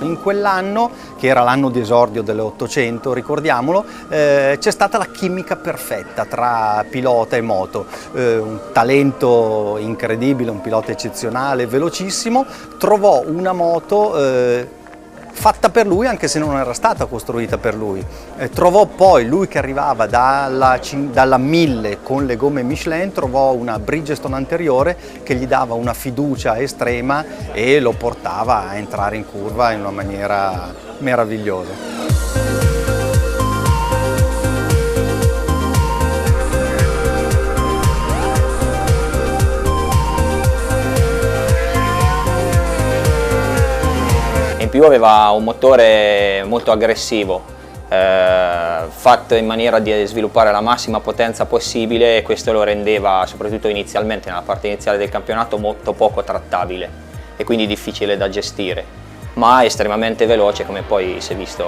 In quell'anno, che era l'anno di esordio dell'800, ricordiamolo, c'è stata la chimica perfetta tra pilota e moto, un talento incredibile, un pilota eccezionale, velocissimo, trovò una moto fatta per lui anche se non era stata costruita per lui. Trovò poi, lui che arrivava dalla 1000 con le gomme Michelin, trovò una Bridgestone anteriore che gli dava una fiducia estrema e lo portava a entrare in curva in una maniera meravigliosa. In più aveva un motore molto aggressivo, fatto in maniera di sviluppare la massima potenza possibile, e questo lo rendeva, soprattutto inizialmente, nella parte iniziale del campionato, molto poco trattabile e quindi difficile da gestire, ma estremamente veloce, come poi si è visto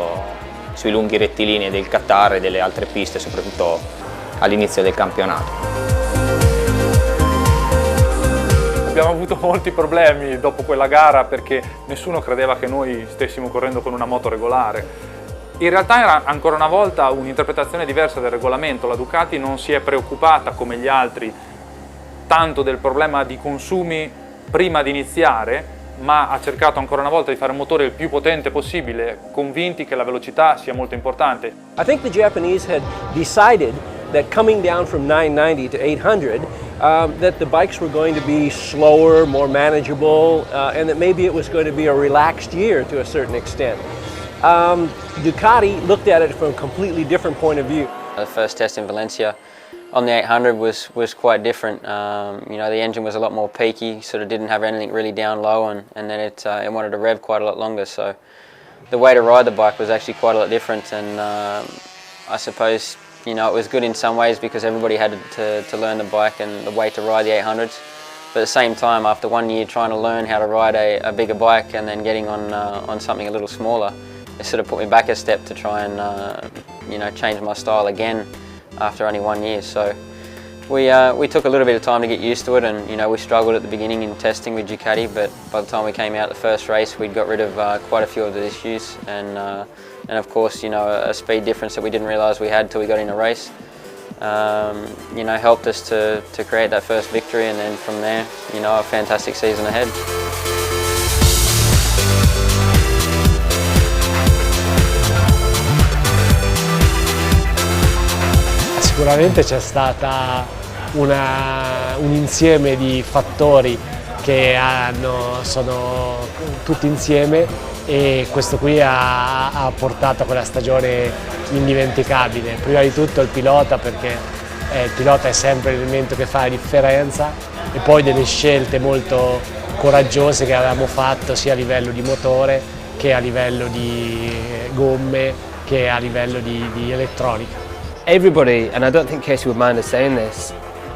sui lunghi rettilinei del Qatar e delle altre piste, soprattutto all'inizio del campionato. Abbiamo avuto molti problemi dopo quella gara perché nessuno credeva che noi stessimo correndo con una moto regolare. In realtà era ancora una volta un'interpretazione diversa del regolamento. La Ducati non si è preoccupata, come gli altri, tanto del problema di consumi prima di iniziare, ma ha cercato ancora una volta di fare un motore il più potente possibile, convinti che la velocità sia molto importante. I think the Japanese had decided that coming down from 990 to 800 that the bikes were going to be slower, more manageable, and that maybe it was going to be a relaxed year to a certain extent. Ducati looked at it from a completely different point of view. The first test in Valencia on the 800 was quite different. You know, the engine was a lot more peaky, sort of didn't have anything really down low, and then it wanted to rev quite a lot longer. So the way to ride the bike was actually quite a lot different, and I suppose, you know, it was good in some ways because everybody had to learn the bike and the way to ride the 800s. But at the same time, after 1 year trying to learn how to ride a bigger bike and then getting on something a little smaller, it sort of put me back a step to try and you know, change my style again after only 1 year. So we took a little bit of time to get used to it, and you know, we struggled at the beginning in testing with Ducati, but by the time we came out the first race, we'd got rid of quite a few of the issues, and of course, you know, a speed difference that we didn't realise we had till we got in a race, you know, helped us to create that first victory, and then from there, you know, a fantastic season ahead. Sicuramente c'è stata un insieme di fattori che sono tutti insieme, e questo qui ha portato a quella stagione indimenticabile. Prima di tutto il pilota, perché il pilota è sempre l'elemento che fa la differenza, e poi delle scelte molto coraggiose che avevamo fatto sia a livello di motore che a livello di gomme che a livello di elettronica. Everybody, and I don't think Casey would mind us saying this,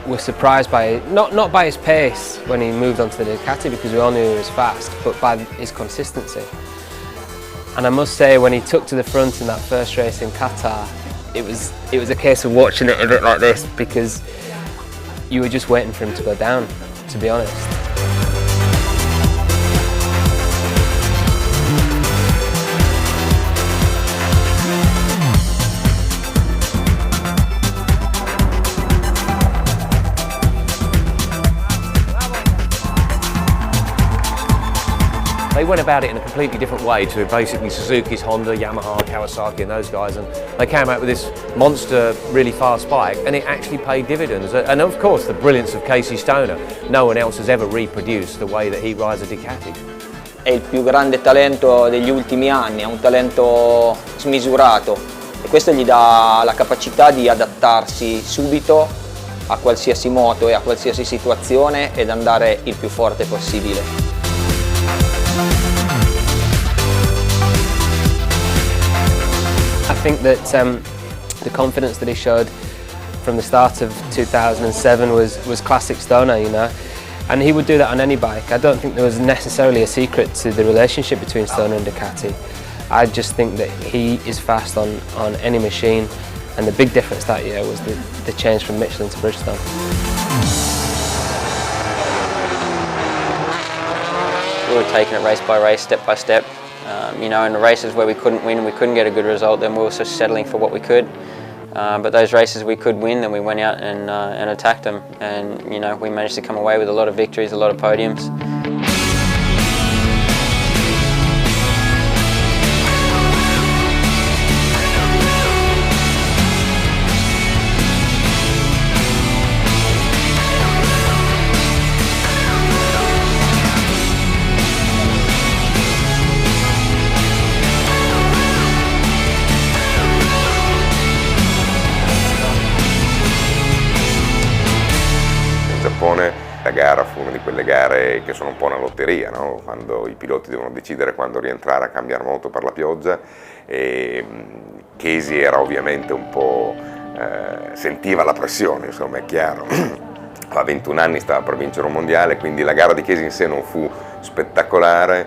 was surprised by, not by his pace when he moved onto the Ducati, because we all knew he was fast, but by his consistency. And I must say, when he took to the front in that first race in Qatar, it was a case of watching it a bit like this, because you were just waiting for him to go down, to be honest. They went about it in a completely different way to basically Suzuki's, Honda, Yamaha, Kawasaki and those guys, and they came out with this monster, really fast bike, and it actually paid dividends. And of course the brilliance of Casey Stoner, no one else has ever reproduced the way that he rides a Ducati. È il più grande talento degli ultimi anni, è un talento smisurato, e questo gli dà la capacità di adattarsi subito a qualsiasi moto e a qualsiasi situazione ed andare il più forte possibile. I think that the confidence that he showed from the start of 2007 was classic Stoner, you know, and he would do that on any bike. I don't think there was necessarily a secret to the relationship between Stoner and Ducati. I just think that he is fast on any machine, and the big difference that year was the change from Michelin to Bridgestone. We were taking it race by race, step by step, You know, in the races where we couldn't win and we couldn't get a good result, then we were just settling for what we could. But those races we could win, then we went out and attacked them, and you know, we managed to come away with a lot of victories, a lot of podiums. La gara fu una di quelle gare che sono un po' una lotteria, no? Quando i piloti devono decidere quando rientrare a cambiare moto per la pioggia, e Casey era ovviamente un po', sentiva la pressione, insomma, è chiaro. A 21 anni stava per vincere un mondiale, quindi la gara di Casey in sé non fu spettacolare,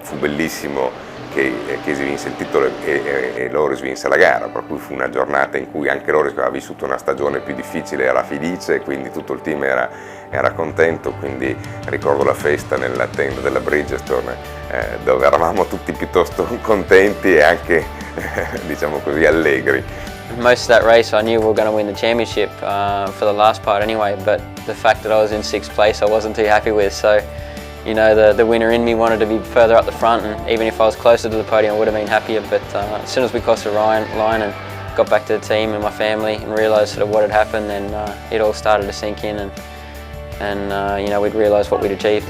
fu bellissimo che Casey vinse il titolo e Loris vinse la gara, per cui fu una giornata in cui anche Loris, che aveva vissuto una stagione più difficile, era felice, quindi tutto il team era contento, quindi ricordo la festa nella tenda della Bridgestone, dove eravamo tutti piuttosto contenti e anche, diciamo così, allegri. Most of that race I knew we were going to win the championship for the last part anyway, but the fact that I was in 6th place I wasn't too happy with, so you know, the winner in me wanted to be further up the front, and even if I was closer to the podium I would have been happier, but as soon as we crossed the line and got back to the team and my family and realised sort of what had happened, then it all started to sink in, and you know, we'd realised what we'd achieved.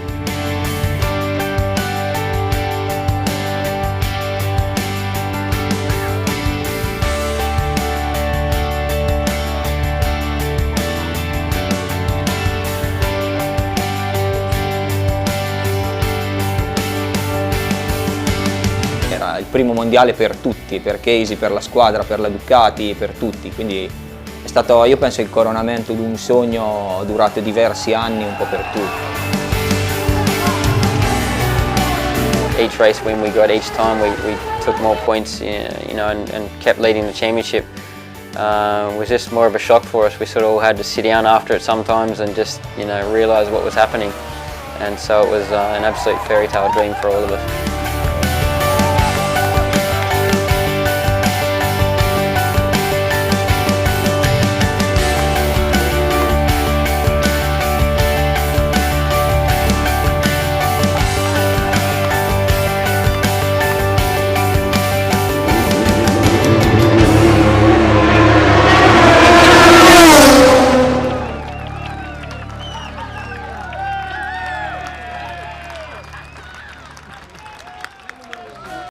Era il primo mondiale per tutti, per Casey, per la squadra, per la Ducati, per tutti, quindi è stato, io penso, il coronamento di un sogno durato diversi anni, un po' per tutti. Each race win we got each time, we took more points, you know, and kept leading the championship. It was just more of a shock for us. We sort of all had to sit down after it sometimes and just, you know, realise what was happening. And so it was an absolute fairy tale dream for all of us.